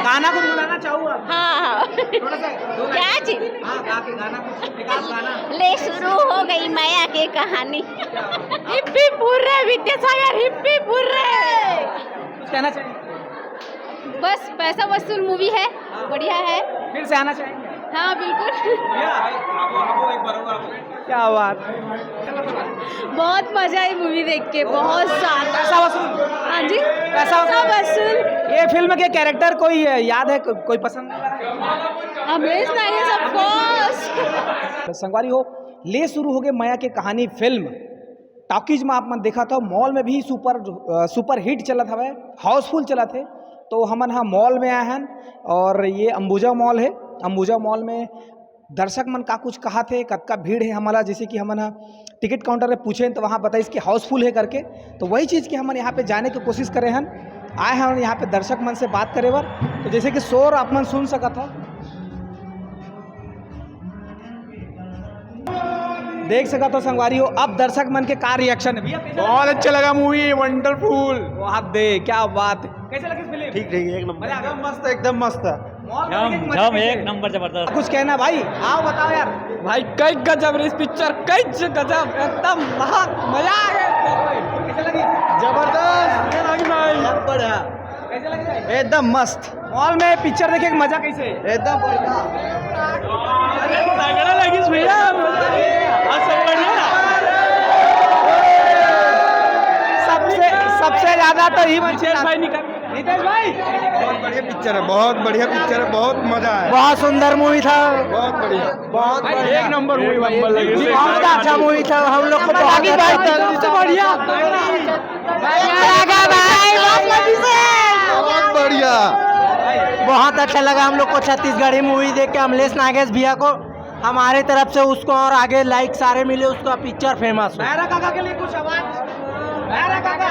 गाना गुनगुनाना चाहूँ आप? हाँ थोड़ा सा दो लाइन। क्या चीज? हाँ गा के गाना एक आध गाना। ले शुरू हो गई माया की कहानी। हिप्पी पूरे विद्यासागर हिप्पी पूरे। कुछ कहना चाहेंगे? बस पैसा वसूल मूवी है, बढ़िया है। फिर से आना चाहेंगे? हाँ बिल्कुल। क्या बात। बहुत मजा आई मूवी देख के, बहुत ज्यादा। पैसा वसूल। हाँ जी, पैसा वसूल। ये फिल्म के कैरेक्टर कोई याद है, कोई पसंद? Amrish nice of course. संगवारी हो, ले शुरू हो गए माया की कहानी फिल्म टॉकीज में आप मन देखा था, मॉल में भी सुपर हिट चला था, हाउसफुल चला थे। तो हमन हाँ मॉल में आए हैं और ये अंबुजा मॉल है। अंबुजा मॉल में दर्शक मन का कुछ कहा थे, कतका भीड़ है हमारा, जैसे कि हमन टिकट काउंटर में पूछे तो वहाँ बताइए कि हाउसफुल है करके। तो वही चीज़ कि हमन यहाँ पे जाने की कोशिश करे हैं, आए हैं यहाँ पे दर्शक मन से बात करे बर। तो जैसे कि शोर आप मन सुन सका था, देख सका तो संगवारी हो। अब दर्शक मन के का रिएक्शन है भैया? बहुत अच्छा लगा मूवी, वंडरफुल। वाह दे, क्या बात है। कैसे लगी फिल्म? ठीक ठीक, एक नंबर, एकदम मस्त, एकदम मस्त। जम एक नंबर जबरदस्त। कुछ कहना भाई? आओ बताओ यार भाई कई गजब इस पिक्चर, कई गजब, एकदम मजा आ गया। कैसे लगी? जबरदस्त बढ़िया, कैसे लगी भाई? एकदम मस्त, मॉल में पिक्चर देखे मजा कैसे? एकदम बढ़िया। तगड़ा लगी भैया, सब बढ़िया। सबसे ज्यादा तो ही नितेश भाई निकल। नितेश भाई बहुत बढ़िया पिक्चर है, बहुत बढ़िया पिक्चर है, बहुत मजा आया, बहुत सुंदर मूवी था, बहुत बढ़िया, बहुत एक नंबर मूवी भाई, बहुत अच्छा मूवी था। हम लोग को बहुत बढ़िया, बहुत बढ़िया, बहुत अच्छा लगा हम लोग को छत्तीसगढ़ी मूवी देख के। अमलेश नागेश भैया को हमारे तरफ से उसको और आगे लाइक सारे मिले, उसका पिक्चर फेमस हो। मेरा काका के लिए कुछ आवाज। मेरा काका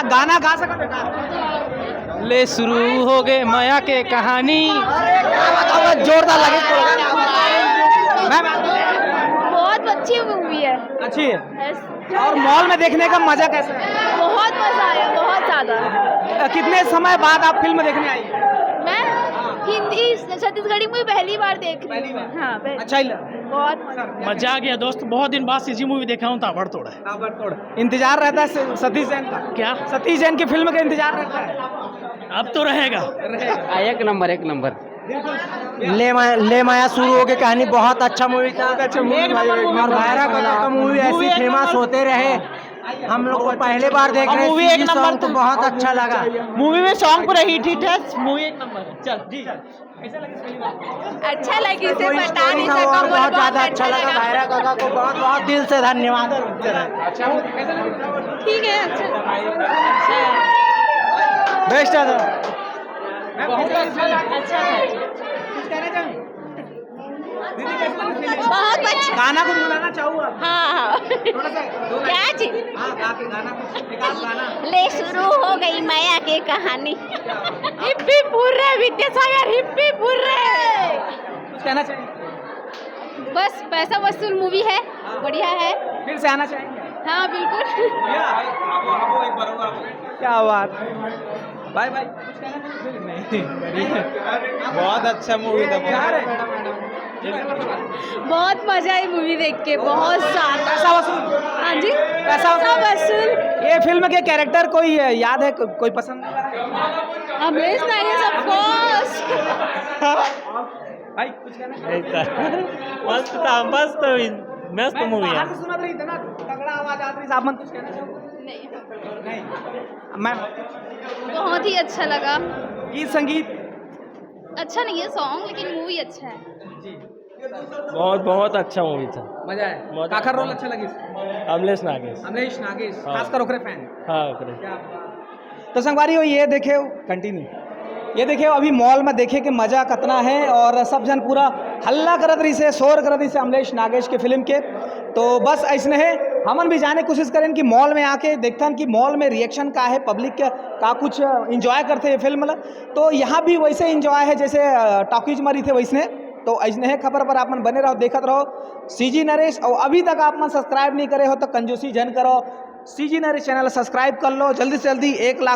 गाना गा सका बेटा? ले शुरू हो गए माया के कहानी। जोरदार लगे। बहुत अच्छी मूवी है। अच्छी है। और मॉल में देखने का मजा कैसा है? बहुत मजा आया, बहुत ज्यादा। कितने समय बाद आप फिल्म देखने आई? मैं हिंदी छत्तीसगढ़ी मूवी पहली बार देख रही पहली हूँ। बार? हाँ अच्छा ही बहुत मजा। मजा आ गया दोस्त, बहुत दिन बाद सीजी मूवी देखा हूँ, ताबड़तोड़ है। ताबड़तोड़ इंतजार रहता है सतीश जैन का। क्या सतीश जैन की फिल्म का इंतजार रहता है? अब तो रहेगा। एक नंबर, एक नंबर। ले माया शुरू हो गई कहानी, बहुत अच्छा मूवी था। और भायरा का मूवी ऐसी फेमस होते रहे। हम लोग को पहले बार देख रहे मूवी एक नंबर, तो बहुत अच्छा लगा। मूवी में सॉन्ग पूरा हिट है, मूवी एक नंबर। चल जी, अच्छा लगी, इसे बता नहीं था सका। और बहुत ज्यादा अच्छा लगा। भायरा काका को बहुत बहुत दिल से धन्यवाद। ठीक है, अच्छा बेस्ट है बहुत अच्छा बहुत अच्छा। गाना गुनगुनाना चाहूँ आप? हाँ थोड़ा सा दो लाइन। क्या चीज? हाँ गा के गाना एक आध गाना। ले शुरू हो गई माया की कहानी। हिप्पी पूरे विद्यासागर हिप्पी पूरे। कुछ कहना चाहेंगे? बस पैसा वसूल मूवी है, बढ़िया है। फिर से आना चाहेंगे? हाँ बिल्कुल। क्या बात। भाई कुछ कहना चाहेंगे? बहुत अच्छा मूवी था। बहुत मजा आई मूवी देख के, बहुत ज्यादा। पैसा वसूल। हाँ जी, पैसा वसूल। ये फिल्म के कैरेक्टर कोई याद है, कोई पसंद? Amrish nice of course. भाई कुछ कहना? मस्त था, मस्त मूवी है। बाहर से सुना तो नहीं था ना, तगड़ा आवाज आ रही। आप मन कुछ कहना चाहोगे? नहीं मैं बहुत ही अच्छा लगा। गीत संगीत अच्छा नहीं है सॉन्ग, लेकिन मूवी अच्छा है। बहुत अच्छा मूवी था, मजा है। काकर रोल अच्छा लगी? अमलेश नागेश। अमरीश नागेश हाँ। खासकर ओकरे फैन। हाँ ओकरे। तो संगवारी हो, ये देखे कंटिन्यू, ये देखे अभी मॉल में देखे कि मजा कितना है। और सब जन पूरा हल्ला करत रही से, शोर करत रही से अमलेश नागेश के फिल्म के। तो बस ऐसने है, हमन भी जाने कोशिश करें कि मॉल में आके देखतन कि मॉल में रिएक्शन का है, पब्लिक का कुछ इंजॉय करते हैं फिल्म। तो यहाँ भी वैसे इंजॉय है जैसे टॉकीज में रही थे वैसने। तो ऐसे खबर पर आप मन बने रहो, देखते रहो सीजी नरेश। और अभी तक आप मन सब्सक्राइब नहीं करे हो तो कंजूसी जन करो, सीजी नरेश चैनल सब्सक्राइब कर लो जल्दी से जल्दी 1 लाख